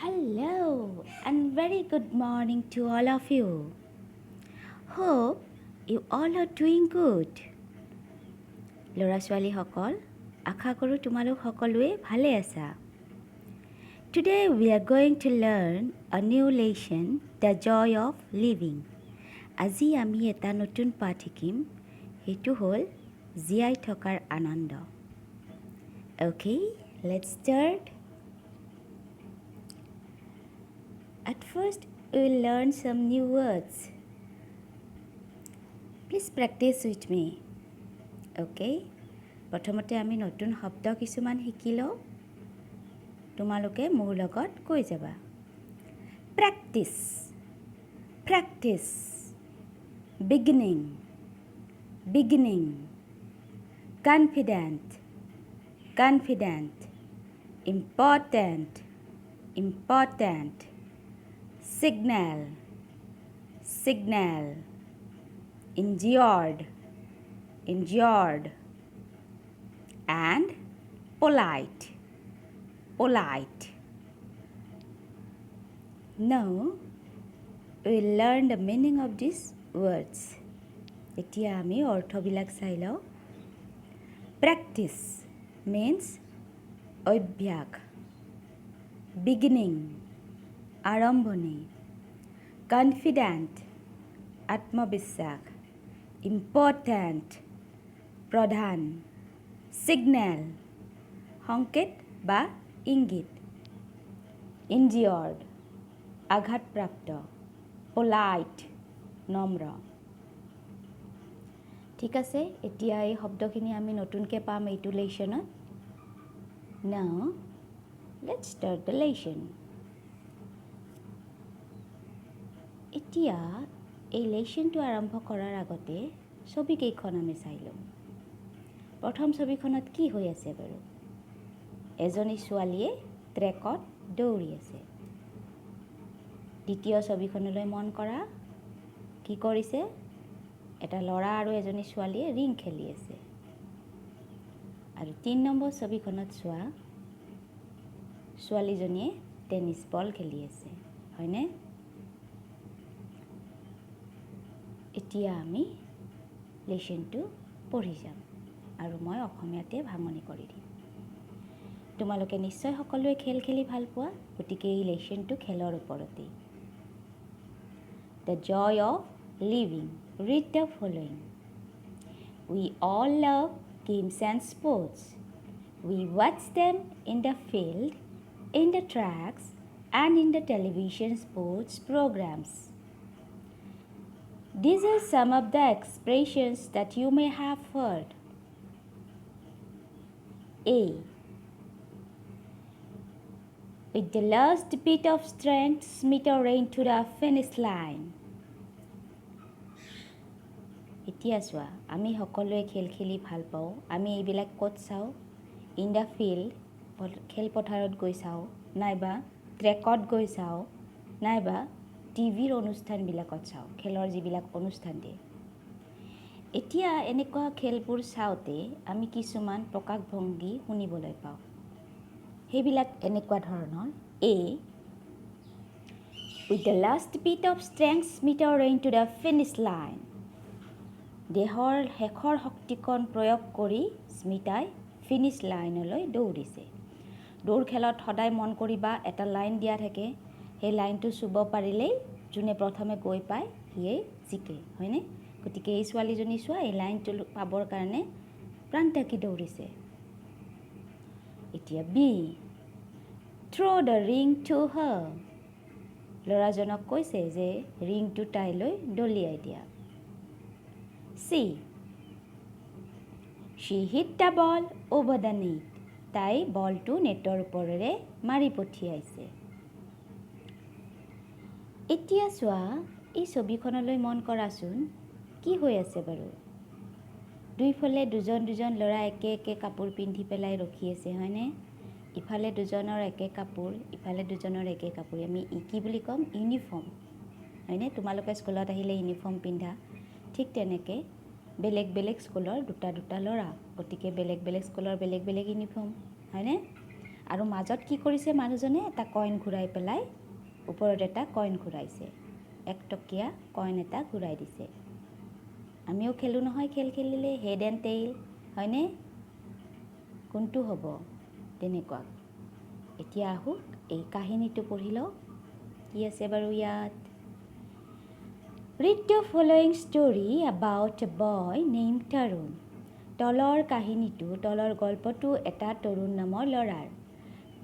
Hello and very good morning to all of you. Hope you all are doing good. ল'ৰা ছোৱালীসকল আশা কৰোঁ তোমালোক সকলোৱে ভালে আছা। Today we are going to learn a new lesson, the joy of living. আজি আমি এটা নতুন পাঠ শিকিম, সেইটো হ'ল জীয়াই থকাৰ আনন্দ। Okay, let's start. At first, we will learn some new words. Please practice with me. Okay? প্ৰথমতে আমি নতুন শব্দ কিছুমান শিকি লওঁ। তোমালোকে মোৰ লগত কৈ যাবা। Practice. Practice. Beginning. Beginning. Confident. Confident. Important. Important. Signal, signal, injured, injured, and polite, polite. Now, we will learn the meaning of these words. এতিয়া আমি অৰ্থবিলাক চাই লওঁ। Practice means অভ্যাস, beginning, আৰম্ভণি, কনফিডেণ্ট, আত্মবিশ্বাস, ইম্পৰ্টেণ্ট, প্ৰধান, ছিগনেল, সংকেত বা ইংগিত, ইনজিয়ৰ্ড, আঘাতপ্ৰাপ্ত, পোলাইট, নম্ৰ। ঠিক আছে, এতিয়া এই শব্দখিনি আমি নতুনকৈ পাম এইটো লেশ্যনত। Now, let's start the lesson. এতিয়া এই লেশ্যনটো আৰম্ভ কৰাৰ আগতে ছবিকেইখন আমি চাই লওঁ। প্ৰথম ছবিখনত কি হৈ আছে বাৰু? এজনী ছোৱালীয়ে ট্ৰেকত দৌৰি আছে। দ্বিতীয় ছবিখনলৈ মন কৰা, কি কৰিছে? এটা ল'ৰা আৰু এজনী ছোৱালীয়ে ৰিং খেলি আছে। আৰু ৩ নম্বৰ ছবিখনত চোৱা, ছোৱালীজনীয়ে টেনিছ বল খেলি আছে, হয়নে? এতিয়া আমি লেশ্যনটো পঢ়ি যাম আৰু মই অসমীয়াতে ভাঙনি কৰি দিম। তোমালোকে নিশ্চয় সকলোৱে খেল খেলি ভাল পোৱা, গতিকে এই লেশ্যনটো খেলৰ ওপৰতেই। The joy of living. Read the following. We all love games and sports. We watch them in the field, in the tracks, and in the television sports programs. These are some of the expressions that you may have heard. A. With the last bit of strength, Smita ran to the finish line. এতিয়া চোৱা, আমি সকলোৱে খেল খেলি ভাল পাওঁ। আমি এইবিলাক ক'ত চাওঁ? ইন দ্য ফিল্ড, খেলপথাৰত গৈ চাওঁ, নাইবা ট্ৰেকত গৈ চাওঁ, নাইবা টিভিৰ অনুষ্ঠানবিলাকত চাওঁ, খেলৰ যিবিলাক অনুষ্ঠান দিয়ে। এতিয়া এনেকুৱা খেলবোৰ চাওঁতে আমি কিছুমান প্ৰকাশভংগী শুনিবলৈ পাওঁ। সেইবিলাক এনেকুৱা ধৰণৰ। A. With the last bit of strength, Smita ran to the finish line. দেহৰ শেষৰ শক্তিকণ প্ৰয়োগ কৰি স্মিতাই ফিনিছ লাইনলৈ দৌৰিছে। দৌৰ খেলত সদায় মন কৰিবা, এটা লাইন দিয়া থাকে, সেই লাইনটো চুব পাৰিলেই যোনে প্ৰথমে গৈ পায় সিয়েই জিকে, হয়নে? গতিকে এই ছোৱালীজনী চোৱা, এই লাইনটো পাবৰ কাৰণে প্ৰাণত্যাগী দৌৰিছে। এতিয়া B. Throw the ring to her. ল'ৰাজনক কৈছে যে ৰিংটো তাইলৈ দলিয়াই দিয়া। C. She hit the ball over the net. তাই বলটো নেটৰ ওপৰেৰে মাৰি পঠিয়াইছে। এতিয়া চোৱা, এই ছবিখনলৈ মন কৰাচোন, কি হৈ আছে বাৰু? দুইফালে দুজন দুজন ল'ৰা একে একে কাপোৰ পিন্ধি পেলাই ৰখি আছে, হয়নে? ইফালে দুজনৰ একে কাপোৰ, ইফালে দুজনৰ একে কাপোৰ। আমি কি বুলি ক'ম? ইউনিফৰ্ম, হয়নে? তোমালোকে স্কুলত আহিলে ইউনিফৰ্ম পিন্ধা। ঠিক তেনেকৈ বেলেগ বেলেগ স্কুলৰ দুটা দুটা ল'ৰা, গতিকে বেলেগ বেলেগ স্কুলৰ বেলেগ বেলেগ ইউনিফৰ্ম, হয়নে? আৰু মাজত কি কৰিছে মানুহজনে এটা কইন ঘূৰাই পেলাই ওপৰত এটা কইন ঘূৰাইছে 1 টকীয়া কইন এটা ঘূৰাই দিছে আমিও খেলোঁ নহয় খেল খেলিলে হেড এণ্ড টেইল হয়নে কোনটো হ'ব তেনেকুৱা এতিয়া আহোঁ এই কাহিনীটো পঢ়ি লওঁ কি আছে বাৰু ইয়াত Read the following story about a boy named Tarun. তলৰ কাহিনীটো তলৰ গল্পটো এটা তৰুণ নামৰ ল'ৰাৰ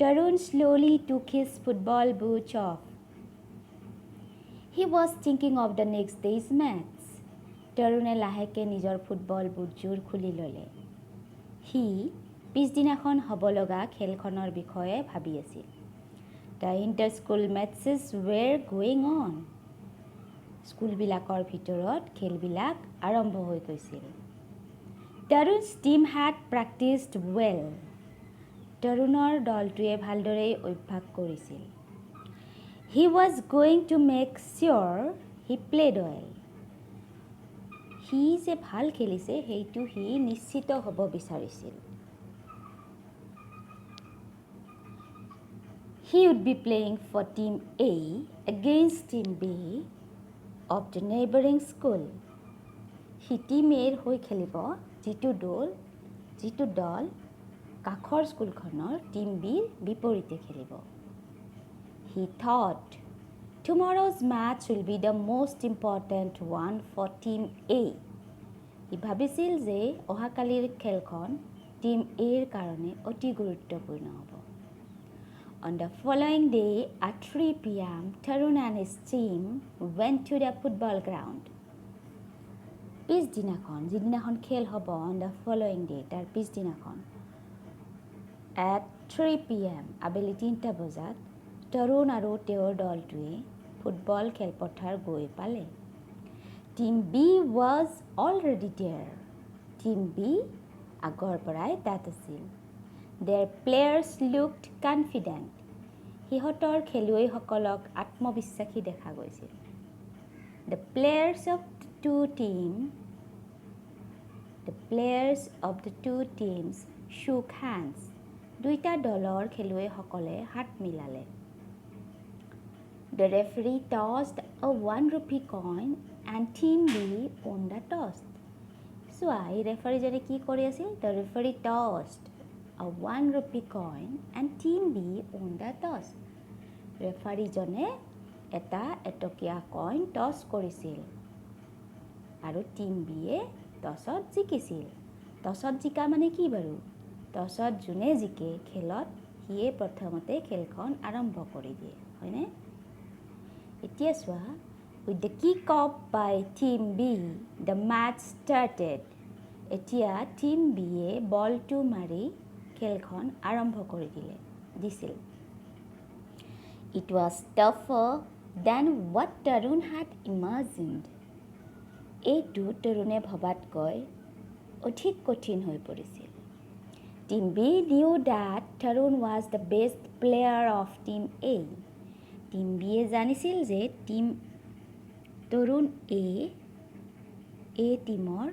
Tarun slowly took his football boots off. He was thinking of the next day's match. Tarune লাহেকে নিজৰ ফুটবল বুটযোৰ খুলি ল'লে সি পিছদিনাখন হ'ব লগা খেলখনৰ বিষয়ে ভাবি আছিল The inter-school matches were going on. স্কুলবিলাকৰ ভিতৰত খেলবিলাক আৰম্ভ হৈ গৈছিল Tarun's team had practiced well. তৰুণৰ দলটোৱে ভালদৰেই অভ্যাস কৰিছিল He was going to make sure he played well. সি যে ভাল খেলিছে সেইটো সি নিশ্চিত হ'ব বিচাৰিছিল He would be playing for Team A against Team B of the neighboring school. C Team Aৰ হৈ খেলিব যিটো দল কাষৰ স্কুলখনৰ Team Bৰ বিপৰীতে খেলিব He thought tomorrow's match will be the most important one for Team A. সি ভাবিছিল যে অহাকালিৰ খেলখন Team Aৰ কাৰণে অতি গুৰুত্বপূৰ্ণ হ'ব On the following day at 3 p.m., Tarun and his team went to the football ground. পিছদিনাখন যিদিনাখন খেল হ'ব on the following day তাৰ পিছদিনাখন at 3 p.m. আবেলি 3টা বজাত তৰুণ আৰু তেওঁৰ দলটোৱে ফুটবল খেলপথাৰ গৈ পালে Team B was already there. Team B আগৰ পৰাই তাত আছিল Their players looked confident. সিহঁতৰ খেলুৱৈসকলক আত্মবিশ্বাসী দেখা গৈছিল The players of the two teams shook hands. দুইটা দলৰ খেলুৱৈসকলে হাত মিলালে The referee tossed a 1 rupee coin and Team B won the toss. চোৱা এই ৰেফাৰীজনে কি কৰি আছিল The referee tossed a 1 rupee coin and Team B won the toss. ৰেফাৰীজনে এটা এটকীয়া কইন টছ কৰিছিল আৰু Team Bয়ে টছত জিকিছিল টছত জিকা মানে কি বাৰু টছত যোনে জিকে খেলত সিয়ে প্ৰথমতে খেলখন আৰম্ভ কৰি দিয়ে হয়নে এতিয়া চোৱা With the kick off by Team B, the match started. এতিয়া Team Bয়ে বলটো মাৰি খেলখন আৰম্ভ কৰি দিছিল It was tougher than what Tarun had imagined. এইটো তৰুণে ভবাতকৈ অধিক কঠিন হৈ পৰিছিল Team B knew that Tarun was the best player of Team A. Team Bয়ে জানিছিল যে তৰুণ A টিমৰ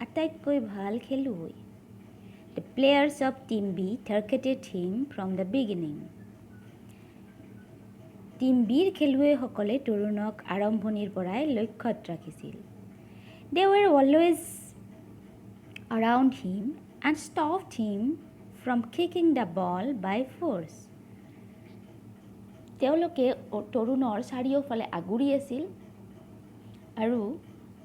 আটাইতকৈ ভাল খেলুৱৈ The players of Team B targeted him from the beginning. Team Bৰ খেলুৱৈসকলে তৰুণক আৰম্ভণিৰ পৰাই লক্ষ্যত ৰাখিছিল They were always around him and stopped him from kicking the ball by force. তেওঁলোকে তৰুণৰ চাৰিওফালে আগুৰি আছিল আৰু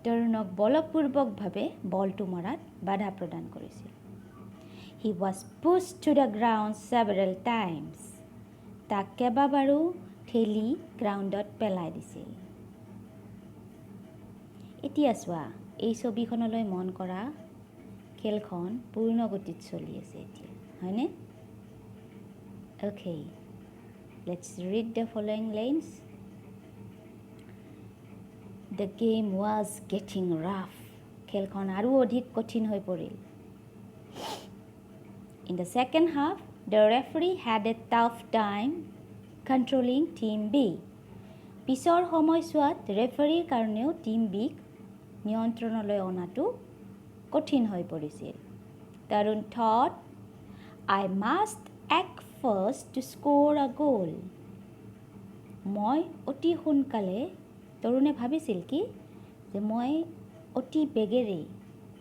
তৰুণক বলপূৰ্বকভাৱে বলটো মৰাত বাধা প্ৰদান কৰিছিল He was pushed to the ground several times. তাক কেইবাবাৰো ঠেলি গ্ৰাউণ্ডত পেলাই দিছিল এতিয়া চোৱা এই ছবিখনলৈ মন কৰা খেলখন পূৰ্ণ গতিত চলি আছে এতিয়া হয়নে Okay, let's read the following lines. The game was getting rough. খেলখন আৰু অধিক কঠিন হৈ পৰিল In the second half, the referee had a tough time controlling Team B. পিছৰ সময়ছোৱাত ৰেফাৰীৰ কাৰণেও Team Bক নিয়ন্ত্ৰণলৈ অনাটো কঠিন হৈ পৰিছিল Tarun thought, I must act first to score a goal. মই অতি সোনকালে তৰুণে ভাবিছিল কি যে মই অতি বেগেৰেই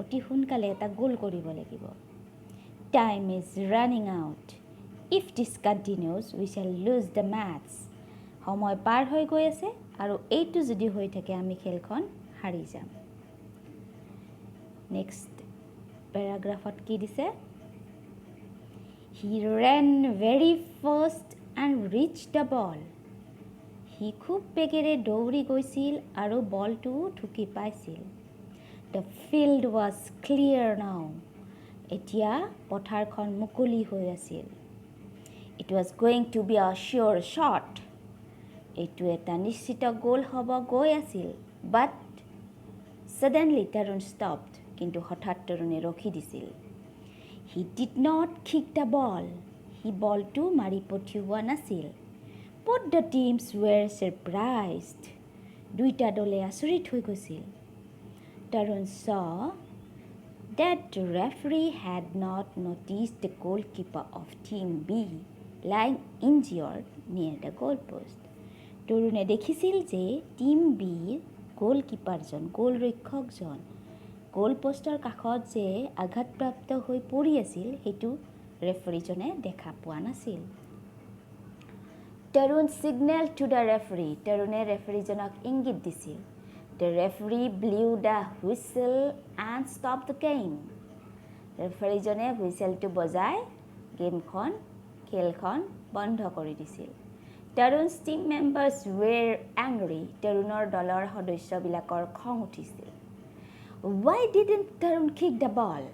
অতি সোনকালে এটা গোল কৰিব লাগিব. Time is running out. If this continues, we shall lose the match. সময় পাৰ হৈ গৈ আছে আৰু এইটো যদি হৈ থাকে আমি খেলখন হাৰি যাম. নেক্সট পেৰাগ্ৰাফত কি দিছে? He ran very fast and reached the ball. সি খুব বেগেৰে দৌৰি গৈছিল আৰু বলটো ঢুকি পাইছিল. The field was clear now. এতিয়া পথাৰখন মুকলি হৈ আছিল. It was going to be a sure shot. এইটো এটা নিশ্চিত গোল হ'ব গৈ আছিল. But suddenly Tarun stopped. কিন্তু হঠাৎ তৰুণে ৰখি দিছিল. He did not kick the ball. সি বলটো মাৰি পঠিওৱা নাছিল. Both the teams were surprised. দুইটা দলে আচৰিত হৈ গৈছিল. Tarun saw that the referee had not noticed the goalkeeper of Team B lying injured near the goalpost. তৰুণে দেখিছিল যে টিম বিৰ গোলকিপাৰজন গোলৰক্ষকজন গোলপোষ্টৰ কাষত যে আঘাতপ্ৰাপ্ত হৈ পৰি আছিল সেইটো ৰেফাৰীজনে দেখা পোৱা নাছিল. Tarun signaled to the referee. তৰুণে ৰেফাৰীজনক ইংগিত দিছিল. The referee blew the whistle and stopped the game. ৰেফাৰীজনে হুইচেলটো বজাই খেলখন বন্ধ কৰি দিছিল. Tarun's team members were angry. তৰুণৰ দলৰ সদস্যবিলাকৰ খং উঠিছিল. Why didn't Tarun kick the ball?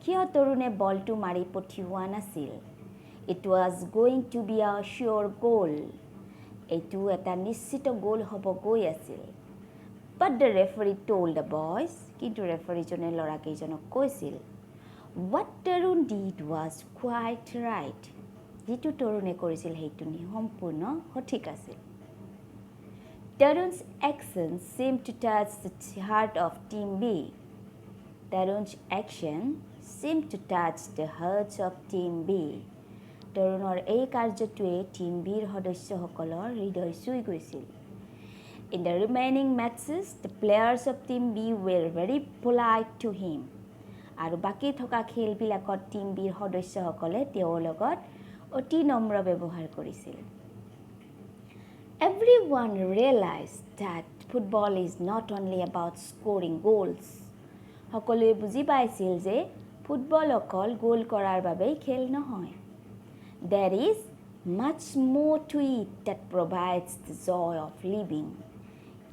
কিয় তৰুণে বলটো মাৰি পঠিওৱা নাছিল? It was going to be a sure goal. এইটো এটা নিশ্চিত গোল হ'ব গৈ আছিল. But the referee told the boys. কিন্তু ৰেফাৰীজনে ল'ৰাকেইজনক কৈছিল. What Tarun did was quite right. যিটো তৰুণে কৰিছিল সেইটো সম্পূৰ্ণ সঠিক আছিল. Tarun's actions seemed to touch the heart of Team B. Tarun's action seemed to touch the hearts of Team B. তৰুণৰ এই কাৰ্যটোৱে team বিৰ সদস্যসকলৰ হৃদয় চুই গৈছিল. In the remaining matches, the players of Team B were very polite to him. আৰু বাকী থকা খেলবিলাকত টিম বিৰ সদস্যসকলে তেওঁৰ লগত অতি নম্ৰ ব্যৱহাৰ কৰিছিল. Everyone realized that football is not only about scoring goals. সকলোৱে বুজি পাইছিল যে ফুটবল অকল গোল কৰাৰ বাবেই খেল নহয়. There is much more to it that provides the joy of living.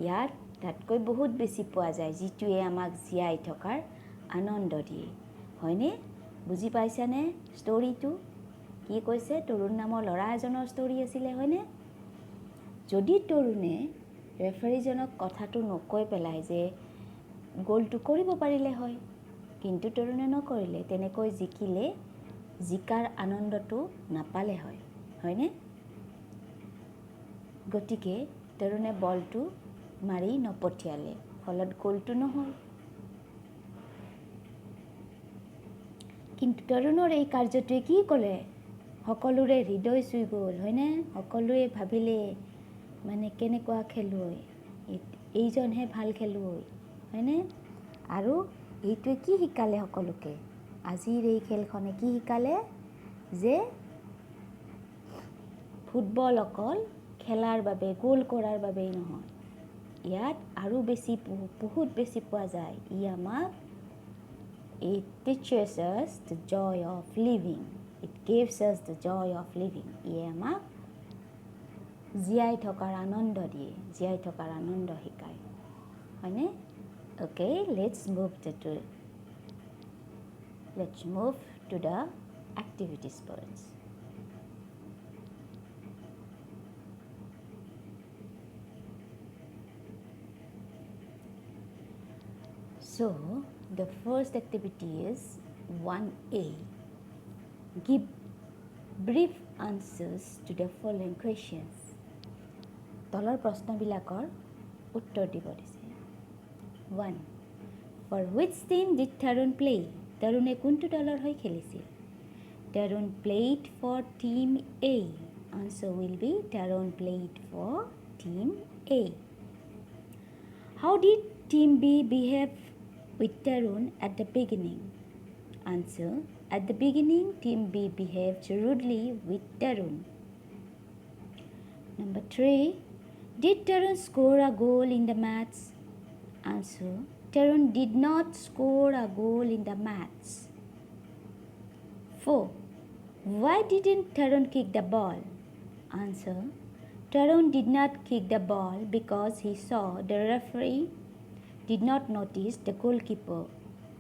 ইয়াত তাতকৈ বহুত বেছি পোৱা যায় যিটোৱে আমাক জীয়াই থকাৰ আনন্দ দিয়ে. হয়নে? বুজি পাইছানে ষ্টৰিটো? কি কৈছে? তৰুণ নামৰ ল'ৰা এজনৰ ষ্টৰি আছিলে হয়নে? যদি তৰুণে ৰেফাৰীজনক কথাটো নকৈ পেলাই যে গোলটো কৰিব পাৰিলে হয় কিন্তু তৰুণে নকৰিলে তেনেকৈ জিকাৰ আনন্দটো নাপালে হয়. হয়নে? গতিকে তৰুণে বলটো মাৰি নপঠিয়ালে ফলত গোলটো নহ'ল. কিন্তু তৰুণৰ এই কাৰ্যটোৱে কি ক'লে? সকলোৰে হৃদয় চুই গ'ল হয়নে? সকলোৱে ভাবিলে মানে কেনেকুৱা খেলুৱৈ, এইজনহে ভাল খেলুৱৈ হয়নে? আৰু এইটোৱে কি শিকালে সকলোকে? আজিৰ এই খেলখনে কি শিকালে? যে ফুটবল অকল খেলাৰ বাবে গোল কৰাৰ বাবেই নহয়, ইয়াত আৰু বহুত বেছি পোৱা যায়. It teaches us the joy of living. It gives us the joy of living. আমাক জীয়াই থকাৰ আনন্দ দিয়ে, জীয়াই থকাৰ আনন্দ শিকায় হয়নে? Okay, let's move to the activities parts. So, the first activity is 1A. Give brief answers to the following questions. তলৰ প্ৰশ্নবিলাকৰ উত্তৰ দিব দিছে. 1. For which team did Tarun play? তৰুণে কোনটো দলৰ হৈ খেলিছিল? Tarun played for Team A. Answer will be Tarun played for Team A. How did Team B behave with Tarun at the beginning? Answer. At the beginning, Team B behaved rudely with Tarun. Number 3. Did Tarun score a goal in the match? Answer. Tarun did not score a goal in the match. 4. Why didn't Tarun kick the ball? Answer. Tarun did not kick the ball because he saw the referee did not notice the goalkeeper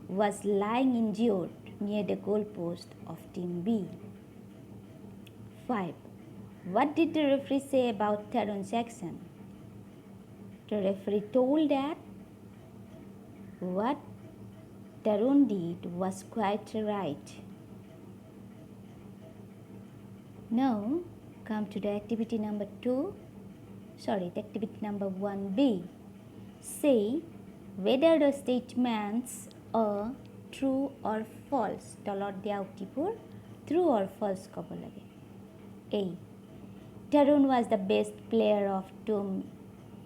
was lying injured near the goalpost of Team B. 5. What did the referee say about Tarun's action? The referee told that what Tarun did was quite right. Now, come to the activity number 1B. Say whether the statements are true or false. Tolot dia uktipur true or false kobo lage. A. Tarun was the best player of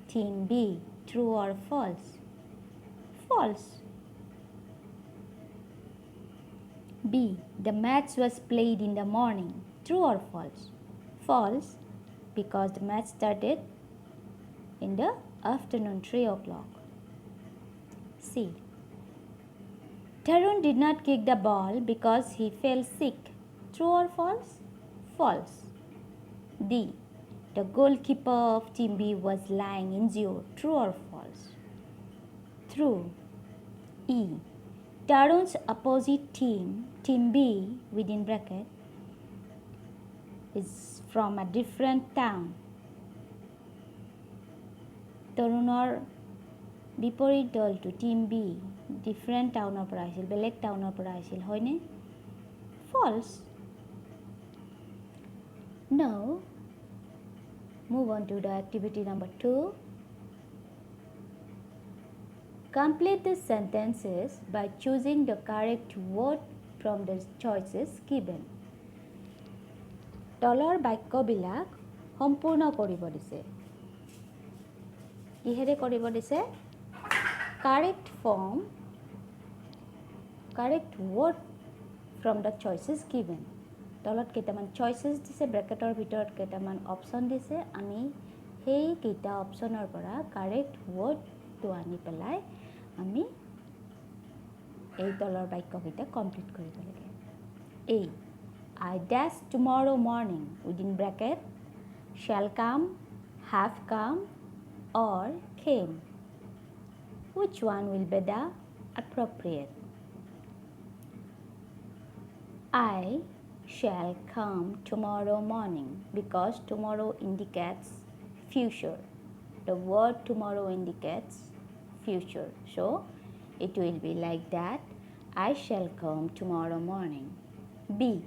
Team B. True or false? False. B. The match was played in the morning. True or false? False, because the match started in the afternoon, 3 o'clock. C. Tarun did not kick the ball because he fell sick. True or false? False. D. The goalkeeper of Team B was lying injured. True or false? True. E. Tarun's opposite team, Team B within bracket, is from a different town. তৰুণৰ বিপৰীত দলটো team B different টাউনৰ পৰা আহিছিল, বেলেগ টাউনৰ পৰা আহিছিল, হয়নে? ফলছ. Now, move on to the activity number 2. Complete the sentences by choosing the correct word from the choices given. তলৰ বাক্যবিলাক সম্পূৰ্ণ কৰিব দিছে। কিহেৰে কৰিব দিছে? Correct form, correct word from the choices given. তলত কেইটামান চইচেছ দিছে, ব্ৰেকেটৰ ভিতৰত কেইটামান অপশ্যন দিছে। আমি সেই কেইটা অপশ্যনৰ পৰা কাৰেক্ট ৱৰ্ডটো আনি পেলাই আমি এই তলৰ বাক্যকেইটা কমপ্লিট কৰিব লাগে। A. I dash tomorrow morning within bracket shall come, have come or came. Which one will be the appropriate? I shall come tomorrow morning because tomorrow indicates future. The word tomorrow indicates future. So it will be like that. I shall come tomorrow morning. B.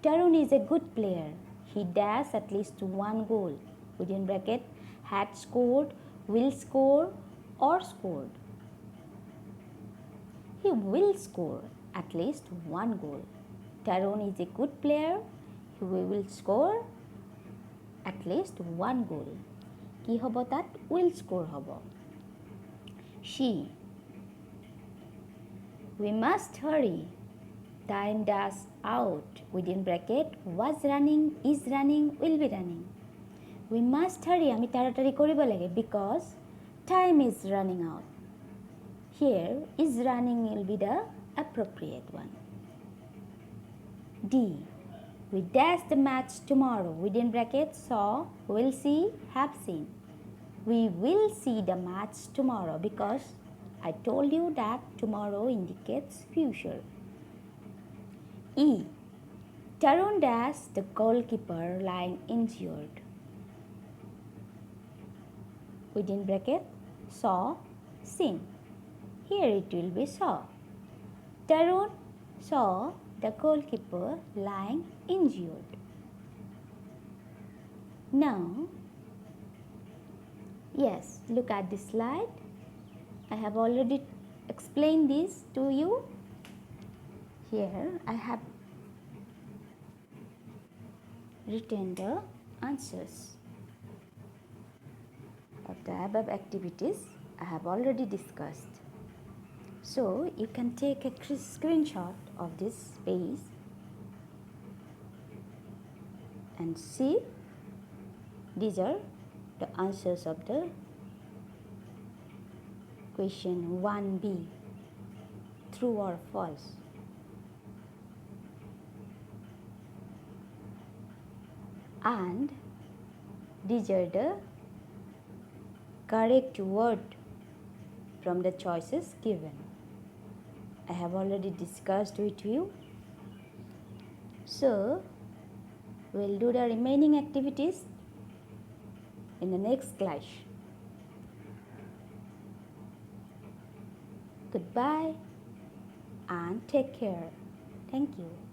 Tarun is a good player. He dashed at least one goal. Within bracket, had scored, will score or scored. He will score at least one goal. Tarun is a good player. He will score at least one goal. কি হ'ব তাত? will score হ'ব। She. We must hurry. Time dash out. Within bracket, was running, is running, will be running. We must hurry. আমি তাড়াতাড়ি কৰিব লাগে because time is running out. Here, is running will be the appropriate one. D. We dash the match tomorrow. Within bracket, saw, will see, have seen. We will see the match tomorrow because I told you that tomorrow indicates future. E. Tarun dashed the goalkeeper lying injured. Within bracket, saw, seen. Here it will be saw. Tarun saw the goalkeeper lying injured. Now, yes, look at this slide. I have already explained this to you. Here I have written the answers of the above activities I have already discussed. So you can take a screenshot of this page and see these are the answers of the question 1b, true or false. And these are the correct word from the choices given. I have already discussed with you. So we'll do the remaining activities in the next class. Goodbye and take care. Thank you.